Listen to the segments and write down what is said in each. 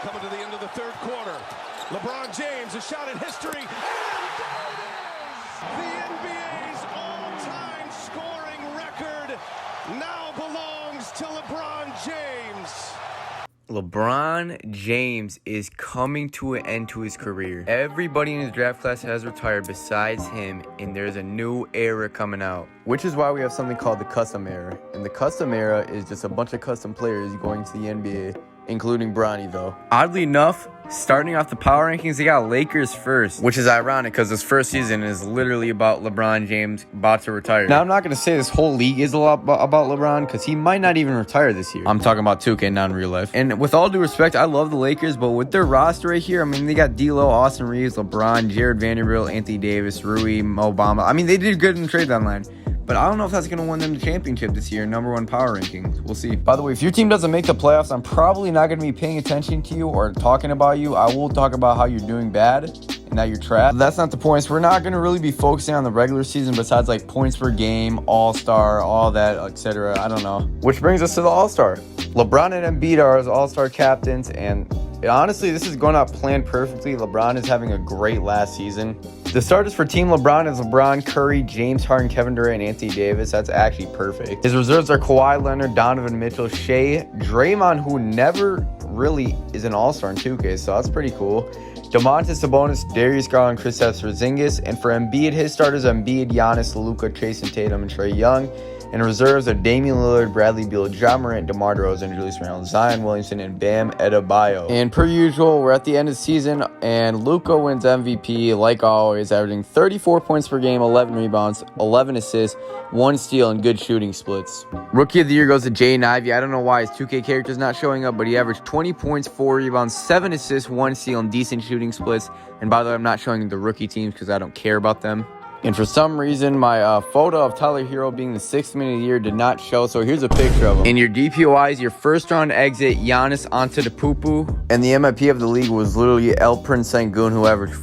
coming to the end of the third quarter. LeBron James, a shot at history. And the NBA's all-time scoring record now belongs to LeBron James. LeBron James is coming to an end to his career. Everybody in his draft class has retired besides him, and there's a new era coming out, which is why we have something called the custom era. And the custom era is just a bunch of custom players going to the NBA, including Bronny, though. Oddly enough, starting off the power rankings, they got Lakers first, which is ironic because this first season is literally about LeBron James about to retire. Now, I'm not going to say this whole league is a lot about LeBron because he might not even retire this year. I'm talking about 2K, not in real life. And with all due respect, I love the Lakers, but with their roster right here, I mean, they got D'Lo, Austin Reeves, LeBron, Jared Vanderbilt, Anthony Davis, Rui, Mo Bamba. I mean, they did good in the trade deadline. But I don't know if that's going to win them the championship this year, number one power rankings. We'll see. By the way, if your team doesn't make the playoffs, I'm probably not going to be paying attention to you or talking about you. I will talk about how you're doing bad and that you're trash. That's not the point. So we're not going to really be focusing on the regular season besides like points per game, all-star, all that, etc. I don't know. Which brings us to the all-star. LeBron and Embiid are his all-star captains, and honestly, this is going out planned perfectly. LeBron is having a great last season. The starters for Team LeBron is LeBron, Curry, James Harden, Kevin Durant, and Anthony Davis. That's actually perfect. His reserves are Kawhi Leonard, Donovan Mitchell, Shea, Draymond, who never really is an all-star in 2K, so that's pretty cool. Domantas Sabonis, Darius Garland, Kristaps Porzingis, and for Embiid, his starters are Embiid, Giannis, Luka, Jason Tatum, and Trae Young. And reserves are Damian Lillard, Bradley Beal, Ja Morant, DeMar DeRozan, Julius Randle, Zion Williamson, and Bam Adebayo. And per usual, we're at the end of the season, and Luka wins MVP, like always, averaging 34 points per game, 11 rebounds, 11 assists, 1 steal, and good shooting splits. Rookie of the Year goes to Jaden Ivey. I don't know why his 2K character is not showing up, but he averaged 20 points, 4 rebounds, 7 assists, 1 steal, and decent shooting splits. And by the way, I'm not showing the rookie teams because I don't care about them. And for some reason, my photo of Tyler Hero being the 6th man of the year did not show, so here's a picture of him. In your DPOIs, your first-round exit, Giannis Antetokounmpo. And the MVP of the league was literally El Prince Sengun, who averaged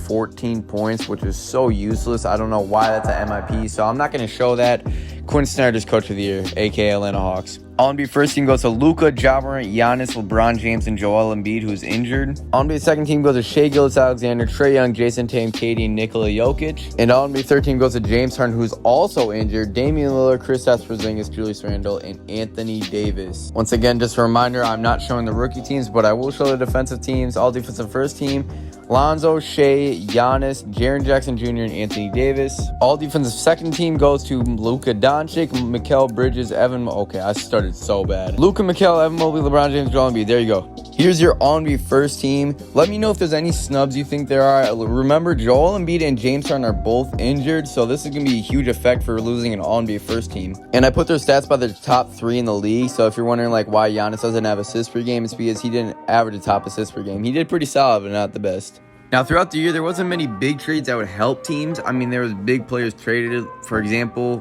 14 points, which is so useless. I don't know why that's an MIP, so I'm not going to show that. Quinn Snyder's Coach of the Year, a.k.a. Atlanta Hawks. All-NBA first team goes to Luka, Ja Morant, Giannis, LeBron James, and Joel Embiid, who's injured. All-NBA second team goes to Shai Gilgeous-Alexander, Trae Young, Jason Tatum, KD, and Nikola Jokic. And All-NBA third team goes to James Harden, who's also injured, Damian Lillard, Kristaps Porzingis, Julius Randle, and Anthony Davis. Once again, just a reminder, I'm not showing the rookie teams, but I will show the defensive teams. All defensive first team, Lonzo, Shea, Giannis, Jaren Jackson Jr., and Anthony Davis. All defensive second team goes to Luka Doncic, Mikal Bridges, Evan. Okay, I started so bad. Luka, Mikal, Evan Mobley, LeBron James, Joel Embiid. There you go. Here's your All-NBA first team. Let me know if there's any snubs you think there are. Remember, Joel Embiid and James Harden are both injured, so this is going to be a huge effect for losing an All-NBA first team. And I put their stats by the top 3 in the league, so if you're wondering like why Giannis doesn't have assists per game, it's because he didn't average a top assist per game. He did pretty solid, but not the best. Now, throughout the year, there wasn't many big trades that would help teams. I mean, there was big players traded. For example,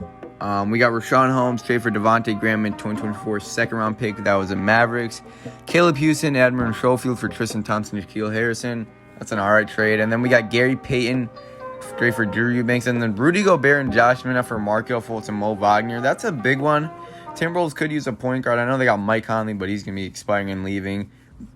we got Rashawn Holmes, trade for Devontae Graham in 2024 second-round pick. That was in Mavericks. Caleb Houston, Admiral Schofield for Tristan Thompson and Shaquille Harrison. That's an all right trade. And then we got Gary Payton, trade for Drew Eubanks. And then Rudy Gobert and Josh Minna for Markelle Fultz and Mo Wagner. That's a big one. Timberwolves could use a point guard. I know they got Mike Conley, but he's going to be expiring and leaving.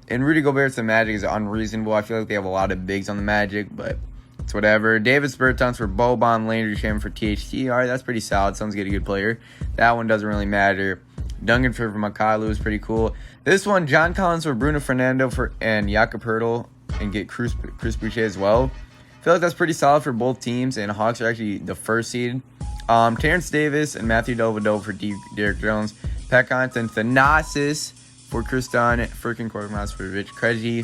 And Rudy Gobert to the Magic is unreasonable. I feel like they have a lot of bigs on the Magic, but it's whatever. Davis Bertans for Boban, Landry Shamet for THT. All right, that's pretty solid. Sounds like a good player. That one doesn't really matter. Duncan for Makalu is pretty cool. This one, John Collins for Bruno Fernando and Jakob Poeltl, and get Chris Boucher as well. I feel like that's pretty solid for both teams, and Hawks are actually the first seed. Terrence Davis and Matthew Dellavedova for Derrick Jones. Pat Connaughton, Thanasis for Chris Dunn, freaking Korkmaz for Rich Krejci,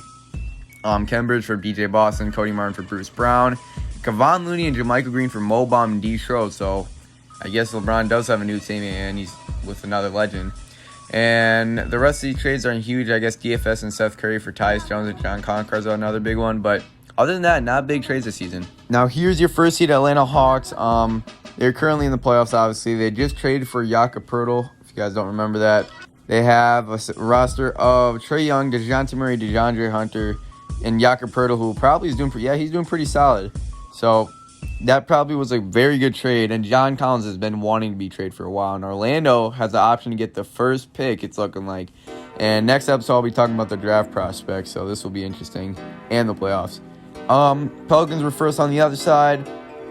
Cambridge for BJ Boston, Cody Martin for Bruce Brown, Kevon Looney and JaMychal Green for Mo Bamba and D. Schroeder. So I guess LeBron does have a new team and he's with another legend. And the rest of these trades aren't huge. I guess DFS and Seth Curry for Tyus Jones and John Collins are another big one. But other than that, not big trades this season. Now here's your first seed Atlanta Hawks. They're currently in the playoffs, obviously. They just traded for Jakob Poeltl, if you guys don't remember that. They have a roster of Trae Young, DeJounte Murray, DeAndre Hunter, and Jakob Poeltl, who probably is doing he's doing pretty solid. So that probably was a very good trade. And John Collins has been wanting to be traded for a while. And Orlando has the option to get the first pick, it's looking like. And next episode, I'll be talking about the draft prospects, so this will be interesting, and the playoffs. Pelicans were first on the other side,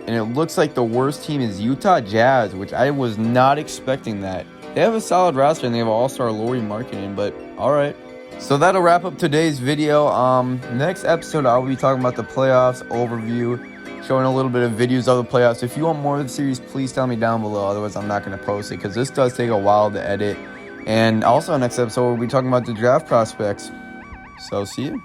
and it looks like the worst team is Utah Jazz, which I was not expecting that. They have a solid roster, and they have all-star Lauri Markkanen, but all right. So that'll wrap up today's video. Next episode, I'll be talking about the playoffs overview, showing a little bit of videos of the playoffs. If you want more of the series, please tell me down below. Otherwise, I'm not going to post it because this does take a while to edit. And also, next episode, we'll be talking about the draft prospects. So, see you.